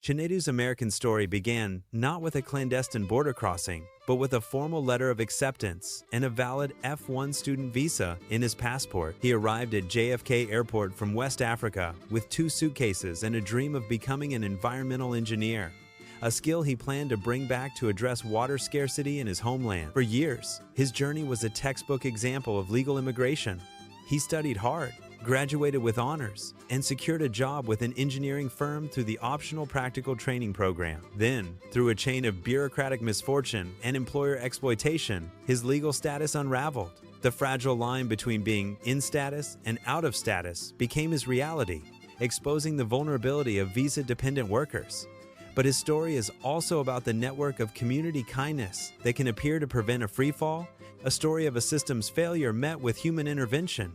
Chinedu's American story began not with a clandestine border crossing, but with a formal letter of acceptance and a valid F1 student visa in his passport. He arrived at JFK Airport from West Africa with 2 suitcases and a dream of becoming an environmental engineer, a skill he planned to bring back to address water scarcity in his homeland. For years, his journey was a textbook example of legal immigration. He studied hard, graduated with honors, and secured a job with an engineering firm through the optional practical training program. Then, through a chain of bureaucratic misfortune and employer exploitation, his legal status unraveled. The fragile line between being in status and out of status became his reality, exposing the vulnerability of visa-dependent workers. But his story is also about the network of community kindness that can appear to prevent a freefall, a story of a system's failure met with human intervention.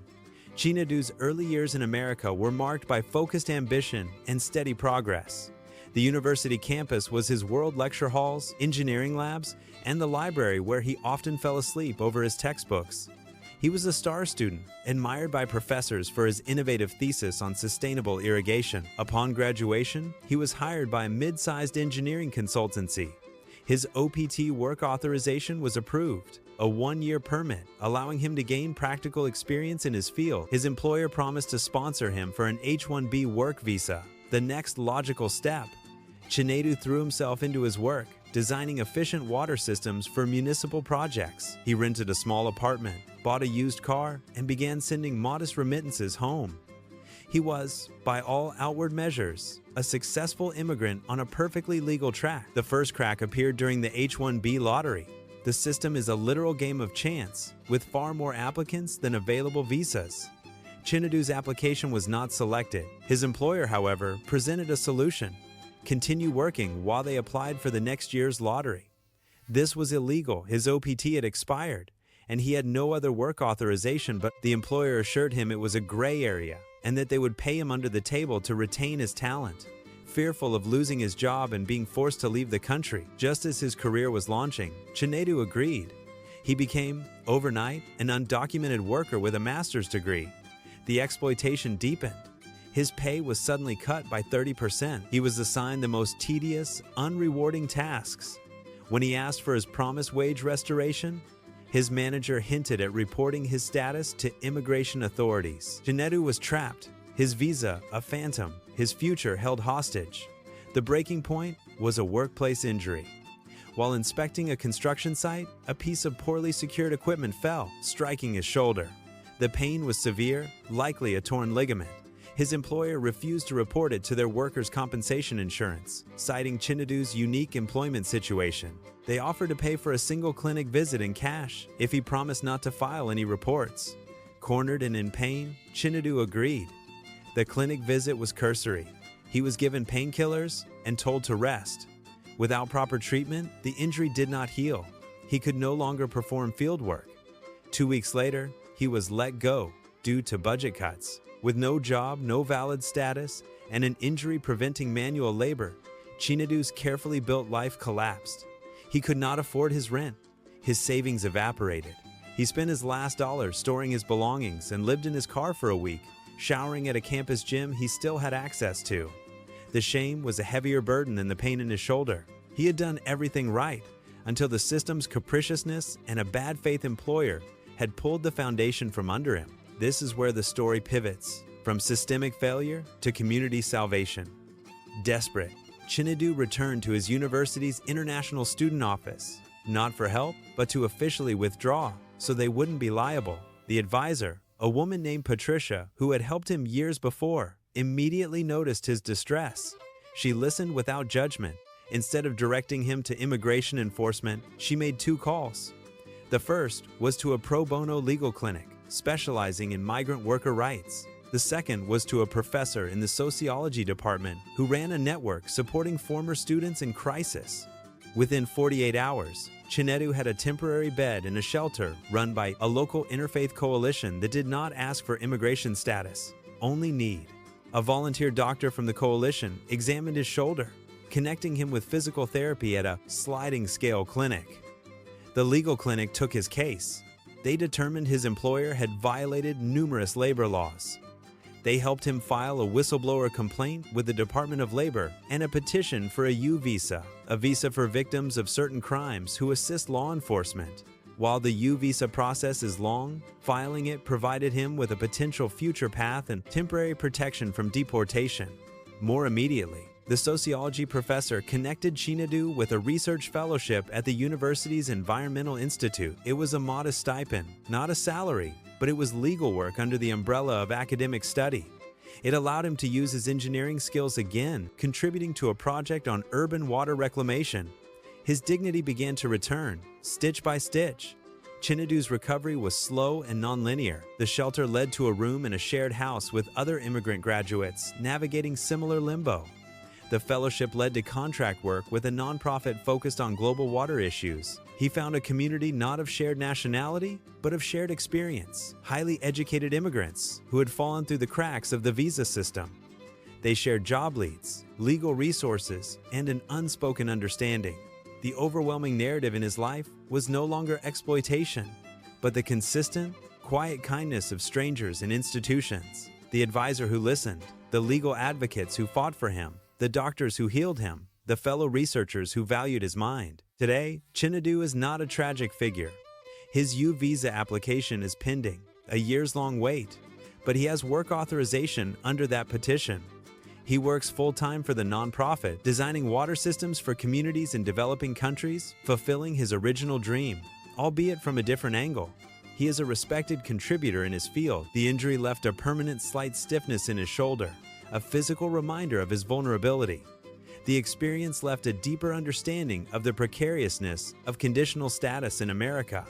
Chinedu's early years in America were marked by focused ambition and steady progress. The university campus was his world lecture halls, engineering labs, and the library where he often fell asleep over his textbooks. He was a star student, admired by professors for his innovative thesis on sustainable irrigation. Upon graduation, he was hired by a mid-sized engineering consultancy. His OPT work authorization was approved, a 1-year permit, allowing him to gain practical experience in his field. His employer promised to sponsor him for an H-1B work visa, the next logical step. Chinedu threw himself into his work, designing efficient water systems for municipal projects. He rented a small apartment, bought a used car, and began sending modest remittances home. He was, by all outward measures, a successful immigrant on a perfectly legal track. The first crack appeared during the H-1B lottery. The system is a literal game of chance, with far more applicants than available visas. Chinedu's application was not selected. His employer, however, presented a solution: continue working while they applied for the next year's lottery. This was illegal. His OPT had expired, and he had no other work authorization, but the employer assured him it was a gray area and that they would pay him under the table to retain his talent. Fearful of losing his job and being forced to leave the country just as his career was launching, Chinedu agreed. He became, overnight, an undocumented worker with a master's degree. The exploitation deepened. His pay was suddenly cut by 30%. He was assigned the most tedious, unrewarding tasks. When he asked for his promised wage restoration, his manager hinted at reporting his status to immigration authorities. Chinedu was trapped, his visa a phantom, his future held hostage. The breaking point was a workplace injury. While inspecting a construction site, a piece of poorly secured equipment fell, striking his shoulder. The pain was severe, likely a torn ligament. His employer refused to report it to their workers' compensation insurance, citing Chinedu's unique employment situation. They offered to pay for a single clinic visit in cash if he promised not to file any reports. Cornered and in pain, Chinedu agreed. The clinic visit was cursory. He was given painkillers and told to rest. Without proper treatment, the injury did not heal. He could no longer perform field work. 2 weeks later, he was let go due to budget cuts. With no job, no valid status, and an injury preventing manual labor, Chinedu's carefully built life collapsed. He could not afford his rent. His savings evaporated. He spent his last dollar storing his belongings and lived in his car for a week, showering at a campus gym he still had access to. The shame was a heavier burden than the pain in his shoulder. He had done everything right until the system's capriciousness and a bad faith employer had pulled the foundation from under him. This is where the story pivots, from systemic failure to community salvation. Desperate, Chinedu returned to his university's international student office, not for help, but to officially withdraw so they wouldn't be liable. The advisor, a woman named Patricia, who had helped him years before, immediately noticed his distress. She listened without judgment. Instead of directing him to immigration enforcement, she made 2 calls. The first was to a pro bono legal clinic, specializing in migrant worker rights. The second was to a professor in the sociology department who ran a network supporting former students in crisis. Within 48 hours, Chinedu had a temporary bed in a shelter run by a local interfaith coalition that did not ask for immigration status, only need. A volunteer doctor from the coalition examined his shoulder, connecting him with physical therapy at a sliding scale clinic. The legal clinic took his case. They determined his employer had violated numerous labor laws. They helped him file a whistleblower complaint with the Department of Labor and a petition for a U visa, a visa for victims of certain crimes who assist law enforcement. While the U visa process is long, filing it provided him with a potential future path and temporary protection from deportation. More immediately, the sociology professor connected Chinedu with a research fellowship at the university's Environmental Institute. It was a modest stipend, not a salary, but it was legal work under the umbrella of academic study. It allowed him to use his engineering skills again, contributing to a project on urban water reclamation. His dignity began to return, stitch by stitch. Chinedu's recovery was slow and nonlinear. The shelter led to a room in a shared house with other immigrant graduates navigating similar limbo. The fellowship led to contract work with a nonprofit focused on global water issues. He found a community not of shared nationality, but of shared experience, highly educated immigrants who had fallen through the cracks of the visa system. They shared job leads, legal resources, and an unspoken understanding. The overwhelming narrative in his life was no longer exploitation, but the consistent, quiet kindness of strangers and institutions. The advisor who listened, the legal advocates who fought for him, the doctors who healed him, the fellow researchers who valued his mind. Today, Chinedu is not a tragic figure. His U visa application is pending, a years-long wait, but he has work authorization under that petition. He works full-time for the nonprofit, designing water systems for communities in developing countries, fulfilling his original dream, albeit from a different angle. He is a respected contributor in his field. The injury left a permanent slight stiffness in his shoulder, a physical reminder of his vulnerability. The experience left a deeper understanding of the precariousness of conditional status in America.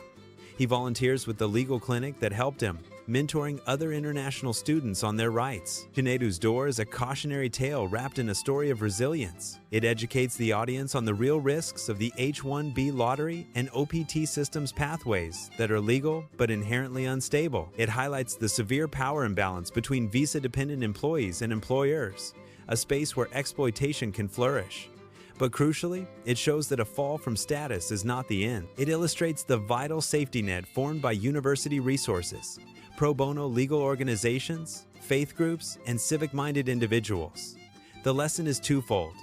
He volunteers with the legal clinic that helped him, mentoring other international students on their rights. Chinedu's Door is a cautionary tale wrapped in a story of resilience. It educates the audience on the real risks of the H-1B lottery and OPT systems pathways that are legal but inherently unstable. It highlights the severe power imbalance between visa-dependent employees and employers, a space where exploitation can flourish. But crucially, it shows that a fall from status is not the end. It illustrates the vital safety net formed by university resources, pro bono legal organizations, faith groups, and civic-minded individuals. The lesson is twofold.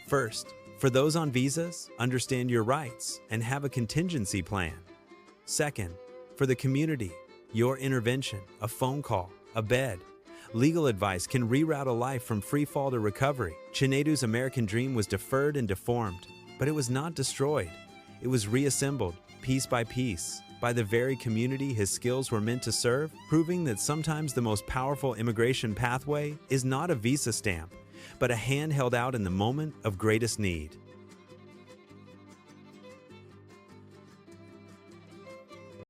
First, for those on visas, understand your rights and have a contingency plan. Second, for the community, your intervention, a phone call, a bed, legal advice can reroute a life from free fall to recovery. Chinedu's American dream was deferred and deformed, but it was not destroyed. It was reassembled, piece by piece, by the very community his skills were meant to serve, proving that sometimes the most powerful immigration pathway is not a visa stamp, but a hand held out in the moment of greatest need.